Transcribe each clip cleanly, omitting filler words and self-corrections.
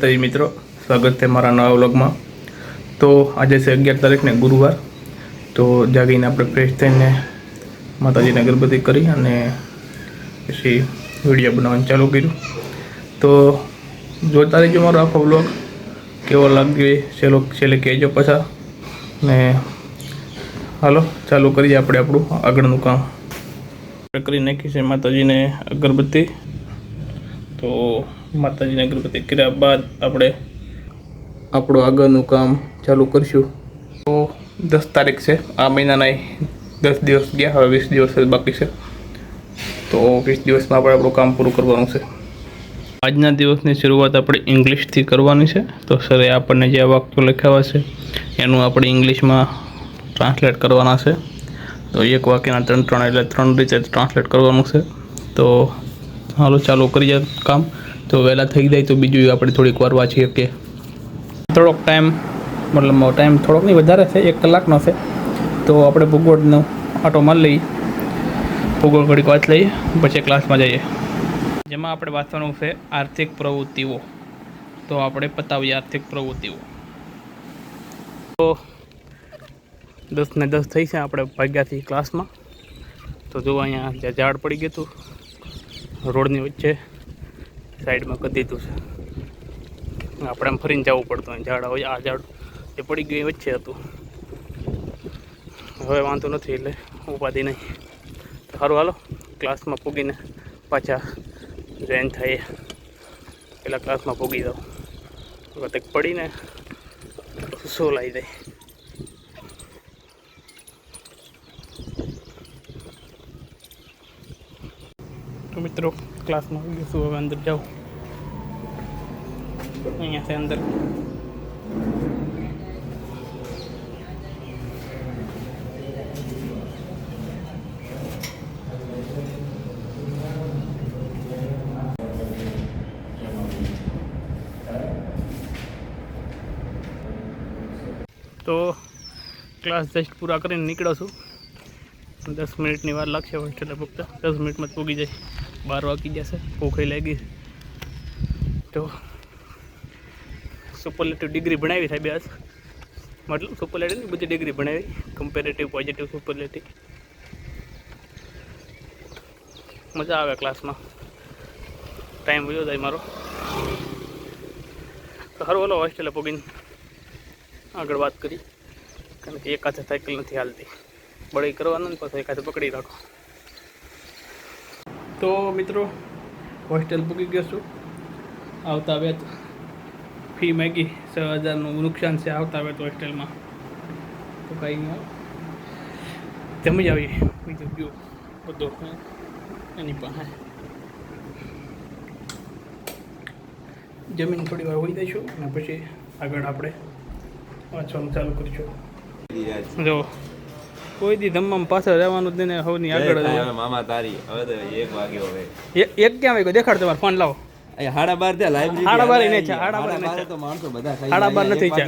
મિત્રો, સ્વાગત છે મારા નવા વ્લોગમાં। તો આજે છે 11 તારીખને ગુરુવાર। તો જાગીને આપણે ફ્રેશ થઈને માતાજીને અગરબત્તી કરી અને પછી વિડીયો બનાવવાનું ચાલુ કર્યું। તો જોતા રહેજો મારો આખો વ્લોગ, કેવો લાગે છેલ્લે કહેજો પાછા। ને હાલો ચાલુ કરીએ આપણે આપણું આગળનું કામ। કરી નાખી છે માતાજીને અગરબત્તી। તો માતાજીને અગરબત્તી કર્યા બાદ આપણે આપણું આગળનું કામ ચાલુ કરીશું। તો 10 તારીખ છે, આ મહિનાના 10 દિવસ ગયા, હવે 20 દિવસ જ બાકી છે। તો 20 દિવસમાં આપણે આપણું કામ પૂરું કરવાનું છે। આજના દિવસની શરૂઆત આપણે ઇંગ્લિશથી કરવાની છે। તો સરે આપણને જે વાક્યો લખાવ્યા છે એનું આપણે ઇંગ્લિશમાં ટ્રાન્સલેટ કરવાના છે। તો એક વાક્યના 3 એટલે 3 રીતે ટ્રાન્સલેટ કરવાનું છે। તો હાલો ચાલુ કરીએ કામ। તો વહેલા થઈ જાય તો બીજું આપણે થોડીક વાર વાંચી શકીએ। થોડોક ટાઈમ મતલબ ટાઈમ થોડોક નહીં વધારે છે, 1 કલાકનો છે। તો આપણે ભૂગોળનો આટો મારી લઈએ, ભૂગોળ ઘડીક વાંચ લઈએ, પછી ક્લાસમાં જઈએ। જેમાં આપણે વાંચવાનું છે આર્થિક પ્રવૃત્તિઓ। તો આપણે પતાવીએ આર્થિક પ્રવૃત્તિઓ। તો 10 ને 10 થઈ છે, આપણે ભાગ્યાથી ક્લાસમાં। તો જો અહીંયા જ્યાં ઝાડ પડી ગયું હતું રોડની વચ્ચે સાઈડમાં કરી દીધું છે, આપણે આમ ફરીને જવું પડતું હોય। ઝાડ હોય, આ ઝાડ જે પડી ગયું વચ્ચે હતું, હવે વાંધો નથી એટલે ઉપાધિ નહીં। સારું હાલો ક્લાસમાં પૂગીને પાછા જોઈન થાય, પેલા ક્લાસમાં પૂગી જાઓ, વખતે પડીને શું લાવી દે। તો મિત્રો ક્લાસમાં આવી ગયું, હવે અંદર જાઓ। અહીંયા છે અંદર। તો ક્લાસ જસ્ટ પૂરા કરીને નીકળો છું। 10 મિનિટની વાર લાગશે હોસ્ટેલે પૂગતા, 10 મિનિટમાં જ પૂગી જાય। 12 વાગી જશે, ભૂખ લાગી। તો સુપરલેટિવ ડિગ્રી ભણાવી સાહેબ આજ, મતલબ સુપરલેટિવની બધી ડિગ્રી ભણાવી, કમ્પેરેટિવ, પોઝિટિવ, સુપરલેટિવ। મજા આવે ક્લાસમાં, ટાઈમ વયો જાય મારો। તો સારું હાલો હોસ્ટેલે પૂગીને આગળ વાત કરી, કારણ કે એક હાથે સાયકલ નથી હાલતી, બળી કરવાનું ને પછી એક હાથે પકડી રાખો। તો મિત્રો હોસ્ટેલ પૂગી ગયો છું। આવતા વેત ફી માગી 6000નું નુકસાન છે આવતા વેત હોસ્ટેલમાં। તો કંઈ નહીં, જમી આવીએ, બીજું જો બધું એની પાસે જમીન થોડી વાર હોઈ દઈશું અને પછી આગળ આપણે વાંચવાનું ચાલુ કરીશું। જો કોઈ દી ધમ્મામાં પાછળ રહેવાનું જ નહીં, સૌની આગળ મામા તારી હવે તો 1 વાગ્યો હવે એક ક્યાં વાગ્યો દેખાડ, તમારો ફોન લાવો। 12:30 ત્યાં લાઈબ્રેરી 12:30 નહીં છે, 12:30 તો માણસો બધા ખાઈ 12:30 નથી છે।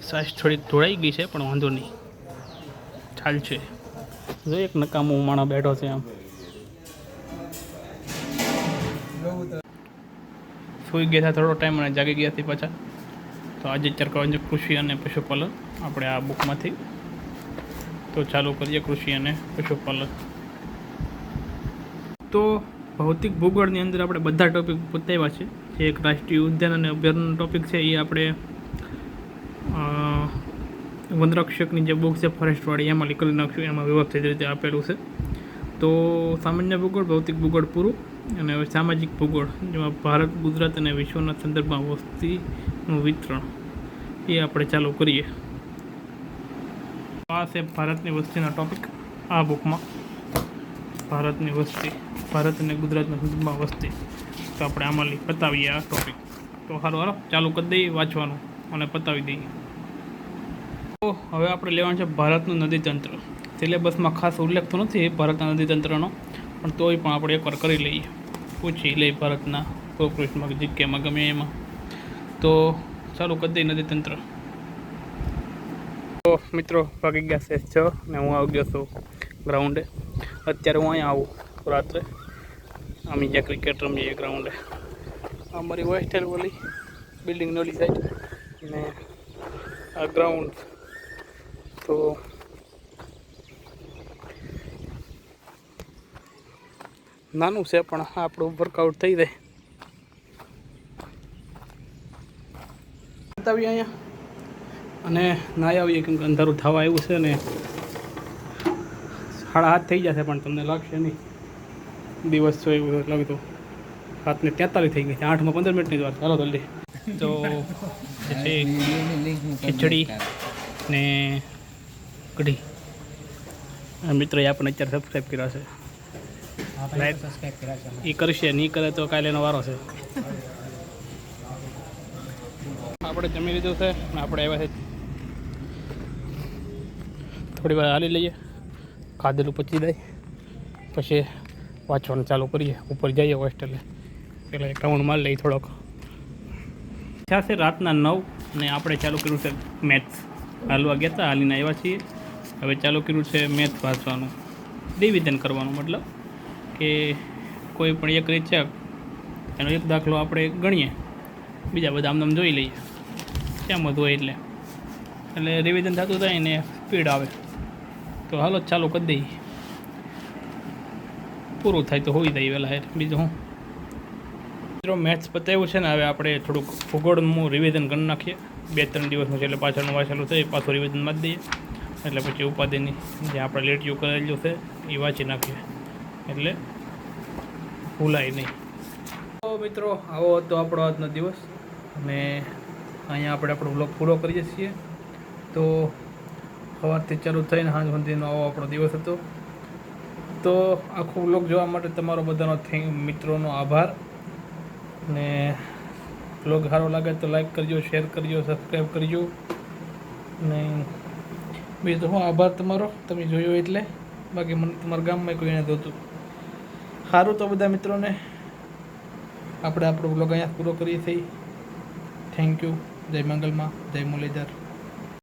સાસ થોડીક ધોળાઈ ગઈ છે પણ વાંધો નહીં, ચાલશે। જો એક નકામો માણસ બેઠો છે, આમ સૂઈ ગયા હતા થોડો ટાઈમ અને જાગી ગયા હતી પાછા। તો આજે ચર્ચાવાનું છે કૃષિ અને પશુપાલન, આપણે આ બુકમાંથી। તો ચાલુ કરીએ કૃષિ અને પશુપાલન। તો ભૌતિક ભૂગોળની અંદર આપણે બધા ટોપિક બતાવ્યા છે। જે એક રાષ્ટ્રીય ઉદ્યાન અને અભયારણ્યનો ટોપિક છે એ આપણે વનરક્ષકની જે બુક છે ફોરેસ્ટવાળી એમાં કરી નાખશું, એમાં વ્યવસ્થિત રીતે આપેલું છે। તો સામાન્ય ભૂગોળ, ભૌતિક ભૂગોળ પૂરું, અને હવે સામાજિક ભૂગોળ, જેમાં ભારત, ગુજરાત અને વિશ્વના સંદર્ભમાં વસ્તીનું વિતરણ, એ આપણે ચાલુ કરીએ। આ છે ભારતની વસ્તીના ટોપિક આ બુકમાં, ભારતની વસ્તી, ભારત અને ગુજરાતના સંદર્ભમાં વસ્તી। તો આપણે આમાં પતાવીએ આ ટોપિક। તો સારું હાલો ચાલુ કરી દઈએ વાંચવાનું અને પતાવી દઈએ। તો હવે આપણે લેવાનું છે ભારતનું નદીતંત્ર। સિલેબસમાં ખાસ ઉલ્લેખ તો નથી ભારતના નદીતંત્રનો, પણ તોય પણ આપણે એકવાર કરી લઈએ, પૂછી લઈએ ભારતના પ્રોકૃષ્ટમાં, જીકેમાં, ગમે એમાં। તો ચાલુ કરી દઈએ નદીતંત્ર। તો તો મિત્રો વાગી ગયા છે 6 ને હું આવી ગયો છું ગ્રાઉન્ડે. અત્યારે હું અહીંયા આવું રાત્રે અમે જ્યાં ક્રિકેટ રમીએ ગ્રાઉન્ડે. અમારી હોસ્ટેલ ઓલી બિલ્ડિંગની ઓલી સાઈડ ને આ ગ્રાઉન્ડ તો નાનું છે પણ આપણું વર્કઆઉટ થઈ જાય. બતાવીએ અહીંયા અને નાહી આવીએ કેમ કે અંધારું થવા આવ્યું છે ને 7:30 થઈ જશે પણ તમને લાગશે નહીં દિવસ છો એવું લાગતું. 7:43 થઈ ગઈ છે. 8 માં 15 મિનિટની જ વાત. ચાલો જલ્દી. તો ખીચડી ને કઢી મિત્રોએ આપણને અત્યારે સબસ્ક્રાઈબ કર્યા છે. એ કરશે નહીં કરે તો કાલે એનો વારો છે. આપણે જમી લીધું છે ને આપણે આવ્યા છે થોડી વાર હાલી લઈએ. ખાધેલું પચી જાય પછી વાંચવાનું ચાલુ કરીએ. ઉપર જઈએ હોસ્ટેલે પહેલાં એક રાઉન્ડ મારી લઈએ થોડોક. થયા છે રાતના 9 અને આપણે ચાલુ કર્યું છે મેથ્સ. હાલવા ગયા હતા હાલીને આવ્યા છીએ. હવે ચાલુ કર્યું છે મેથ્સ વાંચવાનું, રિવિઝન કરવાનું. મતલબ કે કોઈ પણ એક રીત છે એનો એક દાખલો આપણે ગણીએ, બીજા બધા આમ જોઈ લઈએ કેમ બધું હોય એટલે રિવિઝન થતું જાય ને સ્પીડ આવે. તો હાલો ચાલુ કરી દઈએ, પૂરું થાય તો હોઈ જાય વહેલા. બીજું હું મિત્રો મેથ્સ બતાવ્યું છે ને હવે આપણે થોડુંક ભૂગોળનું રિવિઝન કરી નાખીએ. 2-3 દિવસનું છે એટલે પાછળનું વાંચેલું છે પાછું રિવિઝન મારી દઈએ એટલે પછી ઉપાધિની જે આપણે લેટ્યુ કરેલું છે એ વાંચી નાખીએ એટલે ભૂલાય નહીં. તો મિત્રો આવો હતો આપણો આજનો દિવસ અને અહીંયા આપણે આપણો વ્લોગ પૂરો કરીએ છીએ. તો સવારથી ચાલુ થઈને સાંજ સુધીનો આવો આપણો દિવસ હતો. તો આખો વ્લોગ જોવા માટે તમારો બધાનો મિત્રોનો આભાર. ને વ્લોગ સારો લાગે તો લાઈક કરજો, શેર કરજો, સબસ્ક્રાઈબ કરજો. ને બીજું તો હું આભાર તમારો, તમે જોયો એટલે. બાકી મને તમારા ગામમાં કોઈ નથી હોતું. સારું તો બધા મિત્રોને આપણે આપણો વ્લોગ અહીંયા પૂરો કરીએ છીએ. Thank you. જય મંગલમાં, જય મુરલીધર.